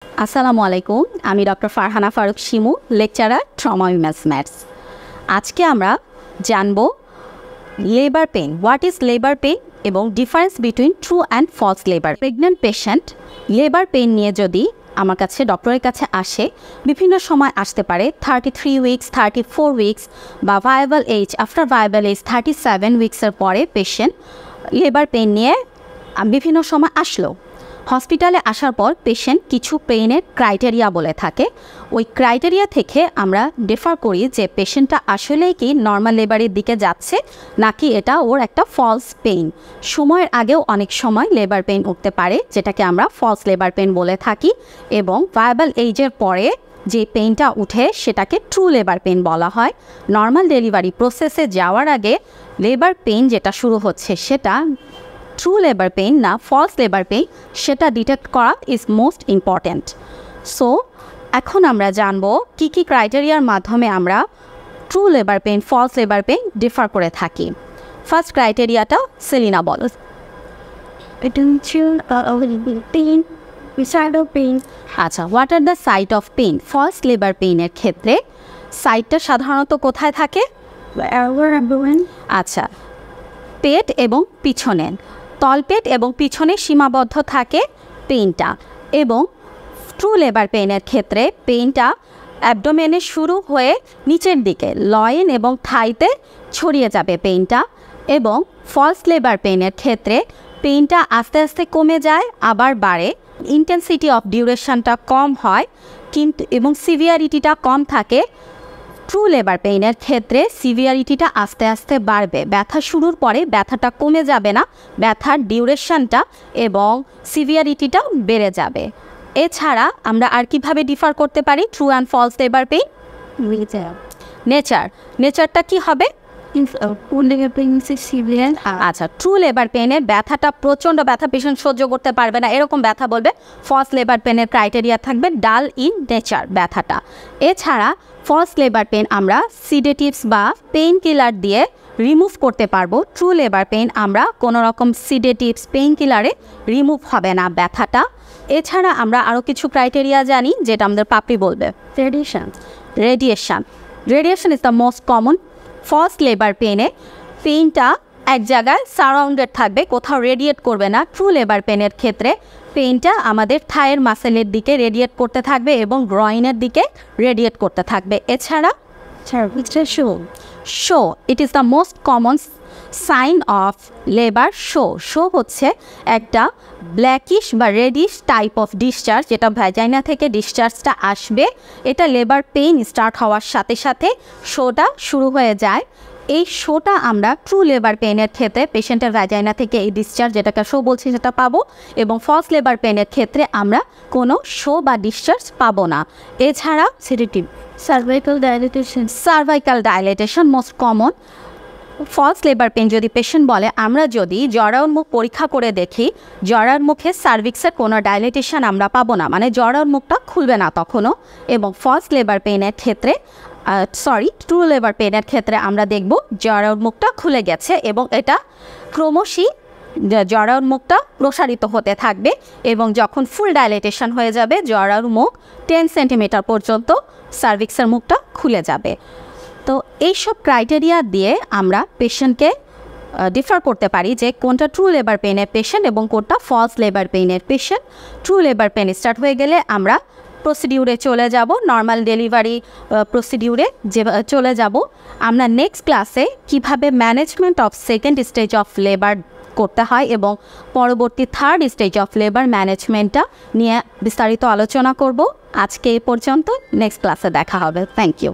আসসালামু আলাইকুম, আমি doctor Farhana Farooq Shimu, lecturer trauma maths. আজকে আমরা জানব labour pain, what is labour pain এবং difference between true and false labour. Pregnant patient labour pain নিয়ে যদি আমার কাছে ডক্টরের কাছে আসে, বিভিন্ন সময় আসতে পারে 33 উইকস, 34 উইকস বা viable age, after viable age 37 উইকসের পরে পেশেন্ট লেবার পেইন নিয়ে বিভিন্ন সময় আসলো। হসপিটালে আসার পর পেশেন্ট কিছু পেইনের ক্রাইটেরিয়া বলে থাকে। ওই ক্রাইটেরিয়া থেকে আমরা ডিফার করি যে পেশেন্টটা আসলেই কি নর্মাল লেবারের দিকে যাচ্ছে নাকি এটা ওর একটা ফলস পেইন। সময়ের আগেও অনেক সময় লেবার পেইন উঠতে পারে, যেটাকে আমরা ফলস লেবার পেইন বলে থাকি, এবং ভায়াবল এজের পরে যে পেইনটা উঠে সেটাকে ট্রু লেবার পেইন বলা হয়। নর্মাল ডেলিভারি প্রসেসে যাওয়ার আগে লেবার পেইন যেটা শুরু হচ্ছে সেটা ট্রু লেবার পেইন না ফলস লেবার পেইন, সেটা ডিটেক্ট করা ইজ মোস্ট ইম্পর্ট্যান্ট। সো এখন আমরা জানবো কি কি ক্রাইটেরিয়ার মাধ্যমে আমরা true labour pain, false labour pain differ করে থাকি। ফার্স্ট ক্রাইটেরিয়াটা সেলিনা বলো। আচ্ছা, what are the site of pain? False labour পেইনের ক্ষেত্রে সাইটটা সাধারণত কোথায় থাকে? আচ্ছা, পেট এবং পিছনে, তলপেট এবং পিছনে সীমাবদ্ধ থাকে পেইনটা। এবং ট্রু লেবার পেইনের ক্ষেত্রে পেইনটা অ্যাবডোমেনে শুরু হয়ে নিচের দিকে লয়েন এবং থাইতে ছড়িয়ে যাবে পেইনটা। এবং ফলস লেবার পেইনের ক্ষেত্রে পেইনটা আস্তে আস্তে কমে যায়, আবার বাড়ে, ইন্টেন্সিটি অফ ডিউরেশনটা কম হয় কিন্তু এবং সিভিয়ারিটিটা কম থাকে। ট্রু লেবার পেইনের ক্ষেত্রে সিভিয়ারিটিটা আস্তে আস্তে বাড়বে, ব্যথা শুরুর পরে ব্যথাটা কমে যাবে না, ব্যথার ডিউরেশনটা এবং সিভিয়ারিটিটাও বেড়ে যাবে। এছাড়া আমরা আর কিভাবে ডিফার করতে পারি true and false labour pain? নেচারটা কি হবে? আচ্ছা, ট্রু লেবার পেইনের ব্যথাটা প্রচণ্ড ব্যথা, পেশেন্ট সহ্য করতে পারবে না এরকম ব্যথা বলবে। ফলস লেবার পেইনের ক্রাইটেরিয়া থাকবে ডাল ইন নেচার ব্যথাটা। এছাড়া ফলস লেবার পেইন আমরা সিডেটিভস বা পেইন কিলার দিয়ে রিমুভ করতে পারবো। ট্রু লেবার পেইন আমরা কোনো রকম সিডেটিভস, পেইন কিলারে রিমুভ হবে না ব্যথাটা। এছাড়া আমরা আরও কিছু ক্রাইটেরিয়া জানি যেটা আমাদের পাপড়ি বলবে। Radiation is the most common. False labour পেইনে পেইনটা এক জায়গায় সারাউন্ডেড থাকবে, কোথাও রেডিয়েট করবে না। ট্রু লেবার পেইনের ক্ষেত্রে পেইনটা আমাদের থায়ের মাসেলের দিকে রেডিয়েট করতে থাকবে এবং গ্রয়েনের দিকে রেডিয়েট করতে থাকবে। এছাড়া show, it is the most common sign of labour. Show হচ্ছে একটা ব্ল্যাকিশ বা রেডিশ টাইপ অফ ডিসচার্জ, যেটা ভ্যাজাইনা থেকে ডিসচার্জটা আসবে। এটা লেবার পেইন স্টার্ট হওয়ার সাথে সাথে শোটা শুরু হয়ে যায়। এই শোটা আমরা ট্রু লেবার পেইনের ক্ষেত্রে পেশেন্টের ভ্যাজাইনা থেকে এই ডিসচার্জ, যেটাকে শো বলছি, সেটা পাবো, এবং ফলস লেবার পেইনের ক্ষেত্রে আমরা কোনো শো বা ডিসচার্জ পাবো না। এছাড়া sedative, cervical dilatation most common. False labour pain যদি পেশেন্ট বলে, আমরা যদি জরায়ুর মুখ পরীক্ষা করে দেখি, জরায়ুর মুখে সার্ভিক্সের কোনো ডাইলেটেশন আমরা পাবো না, মানে জরায়ুর মুখটা খুলবে না তখনও। এবং ফলস লেবার পেইনের ক্ষেত্রে ট্রু লেবার পেইনের ক্ষেত্রে আমরা দেখব জরায়ুর মুখটা খুলে গেছে এবং এটা ক্রমশই জরায়ুর মুখটা প্রসারিত হতে থাকবে এবং যখন ফুল ডাইলেটেশন হয়ে যাবে জরায়ুর মুখ 10 সেন্টিমিটার পর্যন্ত সার্ভিক্সের মুখটা খুলে যাবে। তো এইসব ক্রাইটেরিয়া দিয়ে আমরা পেশেন্টকে ডিফার করতে পারি যে কোনটা ট্রু লেবার পেইনের পেশেন্ট এবং কোনটা ফলস লেবার পেইনের patient. True labour pain start হয়ে গেলে আমরা প্রসিডিউরে চলে যাব, নর্মাল ডেলিভারি প্রসিডিউরে চলে যাব। আমরা নেক্সট ক্লাসে কিভাবে management of second stage of labour করতে হয় এবং পরবর্তী থার্ড স্টেজ অফ লেবার ম্যানেজমেন্টটা নিয়ে বিস্তারিত আলোচনা করব। আজকে এই পর্যন্ত, নেক্সট ক্লাসে দেখা হবে। Thank you.